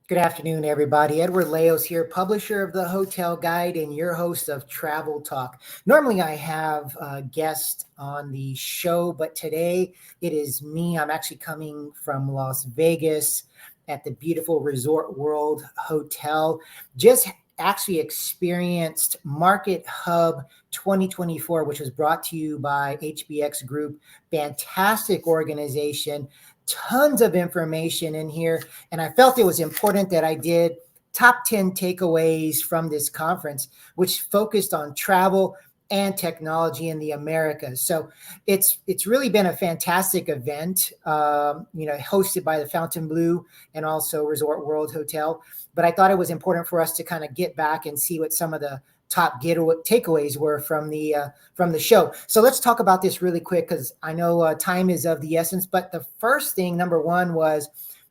Good afternoon, everybody. Edward Leos here, publisher of the Hotel Guide and your host of Travel Talk. Normally, I have a guest on the show, but today it is me. I'm actually coming from Las Vegas at the beautiful Resort World Hotel. Just actually experienced Market Hub 2024, which was brought to you by HBX Group. Fantastic organization, tons of information in here. And I felt it was important that I did top 10 takeaways from this conference, which focused on travel and technology in the Americas. So it's really been a fantastic event, hosted by the Fontainebleau and also Resort World Hotel. But I thought it was important for us to kind of get back and see what some of the top takeaways were from the show. So let's talk about this really quick because I know time is of the essence. But the first thing, number one, was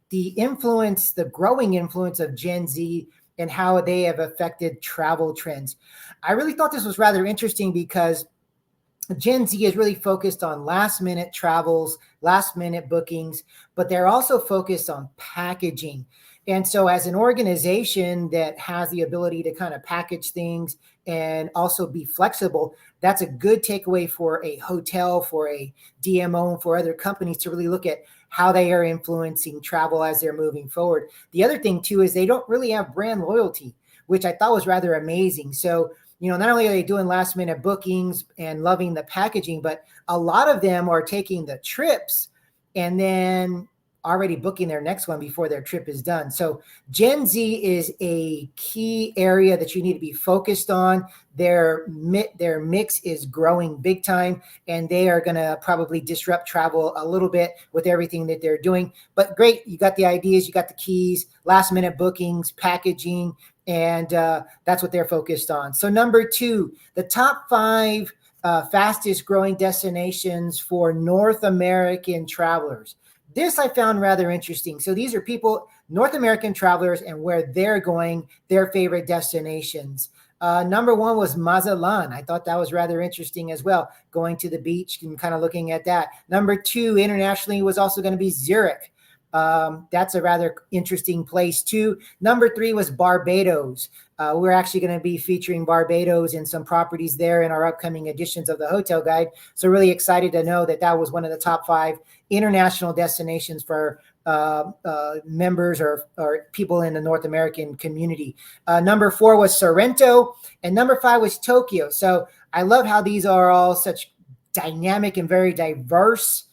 the growing influence of Gen Z and how they have affected travel trends. I really thought this was rather interesting because Gen Z is really focused on last minute travels, last minute bookings, but they're also focused on packaging. And so as an organization that has the ability to kind of package things and also be flexible, that's a good takeaway for a hotel, for a DMO, for other companies to really look at how they are influencing travel as they're moving forward. The other thing too is they don't really have brand loyalty, which I thought was rather amazing. So, not only are they doing last minute bookings and loving the packaging, but a lot of them are taking the trips and then already booking their next one before their trip is done. So Gen Z is a key area that you need to be focused on. Their mix is growing big time, and they are going to probably disrupt travel a little bit with everything that they're doing. But great, you got the ideas, you got the keys, last minute bookings, packaging, and that's what they're focused on. So number two, the top five fastest growing destinations for North American travelers. This I found rather interesting. So these are people, North American travelers, and where they're going, their favorite destinations. Number one was Mazatlan. I thought that was rather interesting as well, going to the beach and kind of looking at that. Number two, internationally, was also going to be Zurich. That's a rather interesting place too. Number three was Barbados. We're actually going to be featuring Barbados and some properties there in our upcoming editions of the Hotel Guide. So really excited to know that that was one of the top five international destinations for members or people in the North American community. Number four was Sorrento, and number five was Tokyo. So I love how these are all such dynamic and very diverse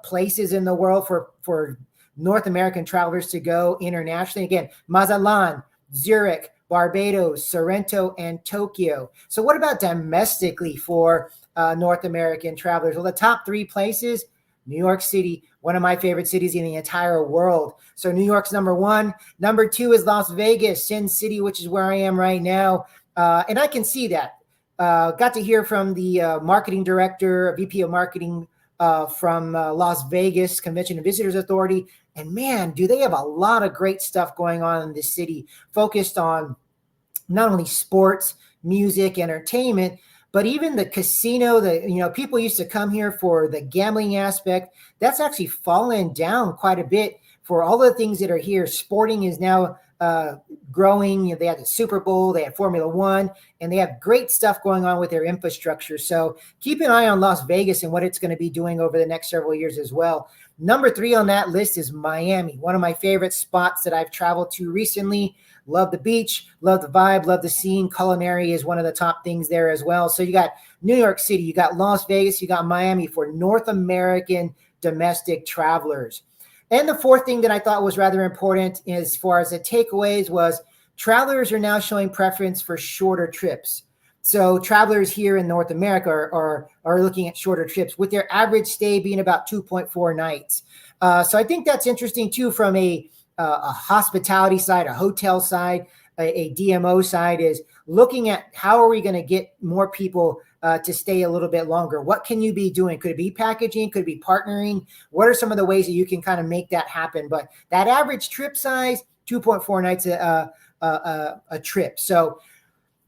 places in the world for North American travelers to go internationally. Again, Mazatlan, Zurich, Barbados, Sorrento, and Tokyo. So what about domestically for North American travelers? Well, the top three places, New York City, one of my favorite cities in the entire world. So New York's number one. Number two is Las Vegas, Sin City, which is where I am right now. And I can see that. Got to hear from the marketing director, VP of marketing from Las Vegas Convention and Visitors Authority. And man, do they have a lot of great stuff going on in this city, focused on not only sports, music, entertainment, but even the casino. People used to come here for the gambling aspect. That's actually fallen down quite a bit for all the things that are here. Sporting is now growing. They had the Super Bowl, they had Formula One, and they have great stuff going on with their infrastructure. So keep an eye on Las Vegas and what it's going to be doing over the next several years as well. Number three on that list is Miami, one of my favorite spots that I've traveled to recently. Love the beach, love the vibe, love the scene. Culinary is one of the top things there as well. So you got New York City, you got Las Vegas, you got Miami for North American domestic travelers. And the fourth thing that I thought was rather important as far as the takeaways was travelers are now showing preference for shorter trips. So travelers here in North America are looking at shorter trips, with their average stay being about 2.4 nights. So I think that's interesting too, from a hospitality side, a hotel side, a DMO side, is looking at how are we going to get more people to stay a little bit longer. What can you be doing? Could it be packaging? Could it be partnering? What are some of the ways that you can kind of make that happen? But that average trip size, 2.4 nights a trip. So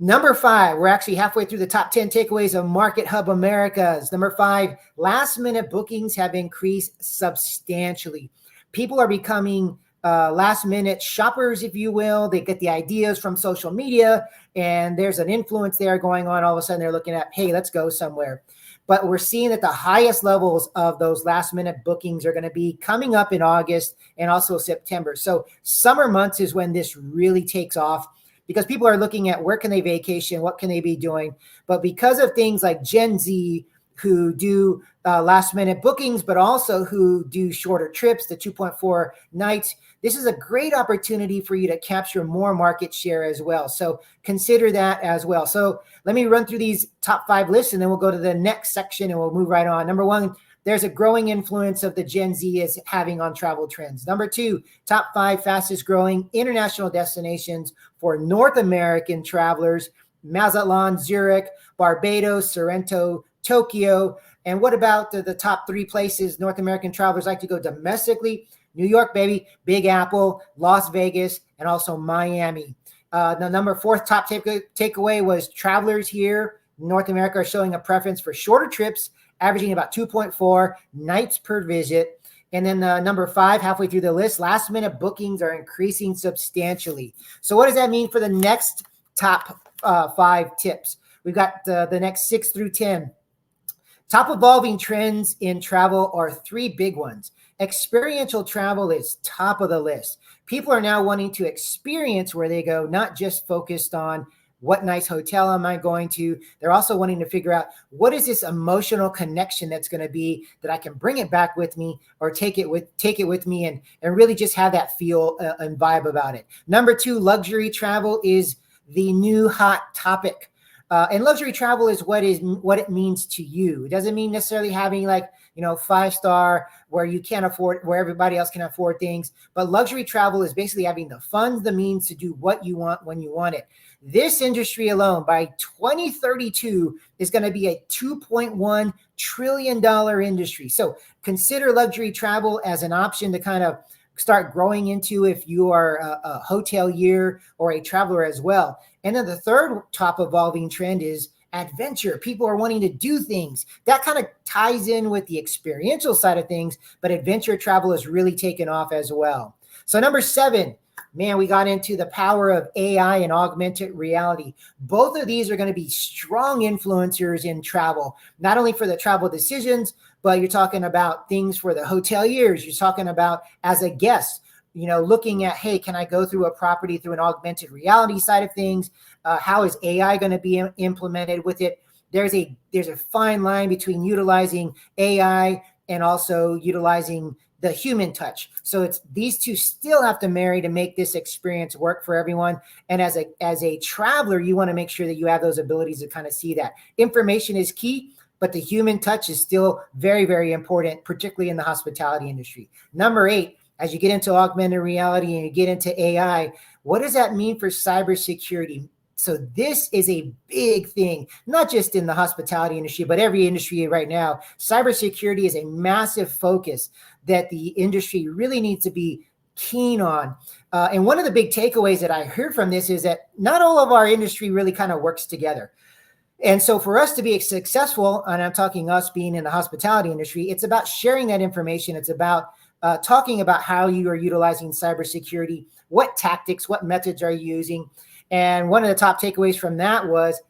number five, we're actually halfway through the top 10 takeaways of MarketHub Americas. Number five, last minute bookings have increased substantially. People are becoming last minute shoppers, if you will. They get the ideas from social media, and there's an influence there going on. All of a sudden they're looking at, hey, let's go somewhere. But we're seeing that the highest levels of those last minute bookings are going to be coming up in August and also September. So summer months is when this really takes off, because people are looking at where can they vacation, what can they be doing. But because of things like Gen Z, who do last minute bookings, but also who do shorter trips, the 2.4 nights, this is a great opportunity for you to capture more market share as well. So consider that as well. So let me run through these top 5 lists, and then we'll go to the next section and we'll move right on. Number 1, there's a growing influence of the Gen Z is having on travel trends. Number 2, top 5 fastest growing international destinations for North American travelers: Mazatlan, Zurich, Barbados, Sorrento, Tokyo. And what about the top 3 places North American travelers like to go domestically? New York, baby, Big Apple, Las Vegas, and also Miami. The number 4th top takeaway was travelers here in North America are showing a preference for shorter trips, averaging about 2.4 nights per visit. And then number 5, halfway through the list, last minute bookings are increasing substantially. So what does that mean for the next top 5 tips? We've got the next 6 through 10. Top evolving trends in travel are 3 big ones. Experiential travel is top of the list. People are now wanting to experience where they go, not just focused on what nice hotel am I going to. They're also wanting to figure out, what is this emotional connection that's going to be that I can bring it back with me, or take it with me and really just have that feel and vibe about it. Number 2, luxury travel is the new hot topic. And luxury travel is what it means to you. It doesn't mean necessarily having 5-star where you can't afford, where everybody else can afford things. But luxury travel is basically having the funds, the means to do what you want when you want it. This industry alone by 2032 is going to be a $2.1 trillion industry. So consider luxury travel as an option to kind of start growing into if you are a hotelier or a traveler as well. And then the 3rd top evolving trend is adventure. People are wanting to do things. That kind of ties in with the experiential side of things, but adventure travel has really taken off as well. So number 7, man, we got into the power of AI and augmented reality. Both of these are going to be strong influencers in travel, not only for the travel decisions, but you're talking about things for the hoteliers. You're talking about as a guest, looking at, hey, can I go through a property through an augmented reality side of things? How is AI going to be implemented with it? There's a fine line between utilizing AI and also utilizing the human touch. So these two still have to marry to make this experience work for everyone. And as a traveler, you want to make sure that you have those abilities to kind of see that. Information is key, but the human touch is still very, very important, particularly in the hospitality industry. Number 8, as you get into augmented reality and you get into AI, what does that mean for cybersecurity? So this is a big thing, not just in the hospitality industry, but every industry right now. Cybersecurity is a massive focus that the industry really needs to be keen on. And one of the big takeaways that I heard from this is that not all of our industry really kind of works together. And so for us to be successful, and I'm talking us being in the hospitality industry, it's about sharing that information. It's about talking about how you are utilizing cybersecurity, what tactics, what methods are you using. And one of the top takeaways from that was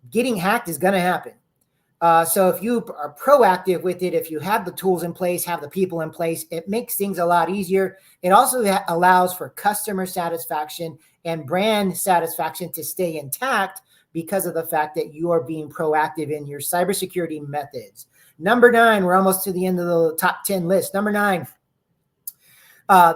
getting hacked is going to happen. So if you are proactive with it, if you have the tools in place, have the people in place, it makes things a lot easier. It also allows for customer satisfaction and brand satisfaction to stay intact because of the fact that you are being proactive in your cybersecurity methods. Number 9, we're almost to the end of the top 10 list. Number 9,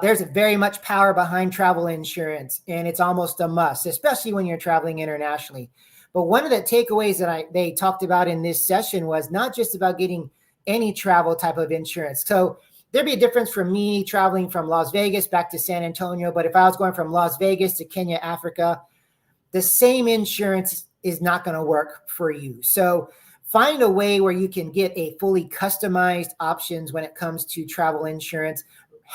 there's very much power behind travel insurance, and it's almost a must, especially when you're traveling internationally. But one of the takeaways that they talked about in this session was not just about getting any travel type of insurance. So there'd be a difference for me traveling from Las Vegas back to San Antonio, but if I was going from Las Vegas to Kenya, Africa, the same insurance is not going to work for you. So find a way where you can get a fully customized options when it comes to travel insurance.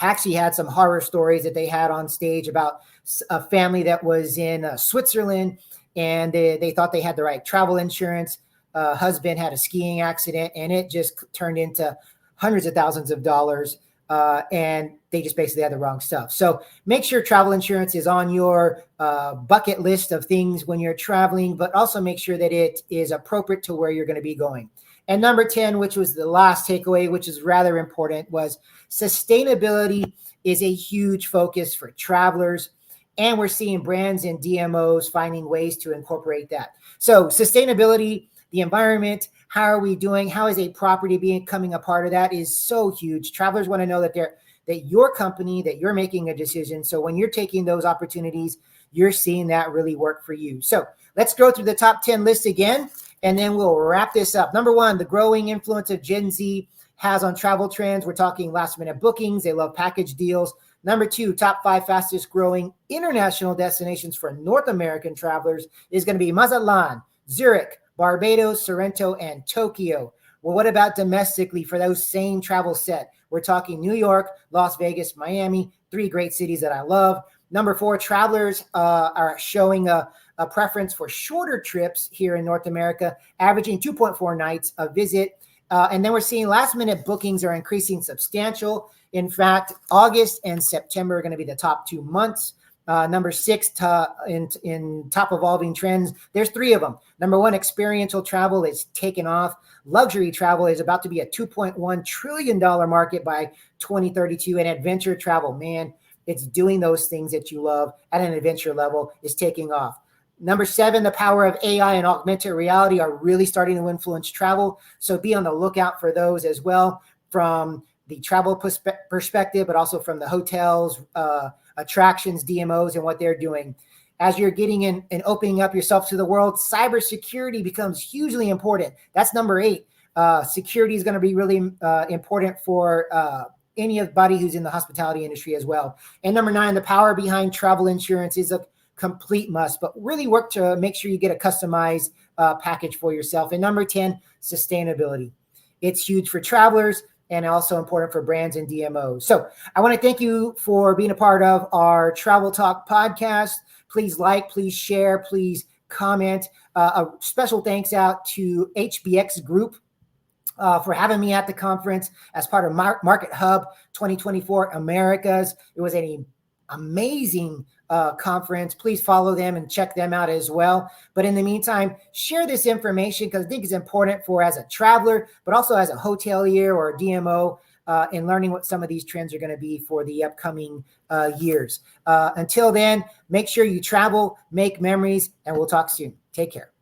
Actually had some horror stories that they had on stage about a family that was in Switzerland, and they thought they had the right travel insurance. Husband had a skiing accident, and it just turned into hundreds of thousands of dollars and they just basically had the wrong stuff. So make sure travel insurance is on your bucket list of things when you're traveling, but also make sure that it is appropriate to where you're going to be going. And number 10, which was the last takeaway, which is rather important, was sustainability is a huge focus for travelers. And we're seeing brands and DMOs finding ways to incorporate that. So sustainability, the environment, how are we doing? How is a property becoming a part of that is so huge. Travelers want to know that your company, that you're making a decision. So when you're taking those opportunities, you're seeing that really work for you. So let's go through the top 10 list again, and then we'll wrap this up. Number 1, the growing influence of Gen Z has on travel trends. We're talking last minute bookings. They love package deals. Number 2, top 5 fastest growing international destinations for North American travelers is going to be Mazatlan, Zurich, Barbados, Sorrento, and Tokyo. Well, what about domestically for those same travel set? We're talking New York, Las Vegas, Miami, 3 great cities that I love. Number 4, travelers are showing a preference for shorter trips here in North America, averaging 2.4 nights a visit. And then we're seeing last minute bookings are increasing substantial. In fact, August and September are going to be the top 2 months. Number 6 in top evolving trends, there's 3 of them. Number 1, experiential travel is taken off. Luxury travel is about to be a $2.1 trillion market by 2032. And adventure travel, man, it's doing those things that you love at an adventure level, is taking off. Number 7, the power of AI and augmented reality are really starting to influence travel. So be on the lookout for those as well, from the travel perspective, but also from the hotels, attractions, DMOs, and what they're doing. As you're getting in and opening up yourself to the world, cybersecurity becomes hugely important. That's number 8. Security is going to be really important for anybody who's in the hospitality industry as well. And number 9, the power behind travel insurance is a complete must, but really work to make sure you get a customized package for yourself. And number 10, sustainability. It's huge for travelers and also important for brands and DMOs. So I want to thank you for being a part of our Travel Talk podcast. Please like, please share, please comment. A special thanks out to HBX Group for having me at the conference as part of MarketHub 2024 Americas. It was an amazing conference. Please follow them and check them out as well. But in the meantime, share this information because I think it's important for as a traveler, but also as a hotelier or a DMO in learning what some of these trends are going to be for the upcoming years. Until then, make sure you travel, make memories, and we'll talk soon. Take care.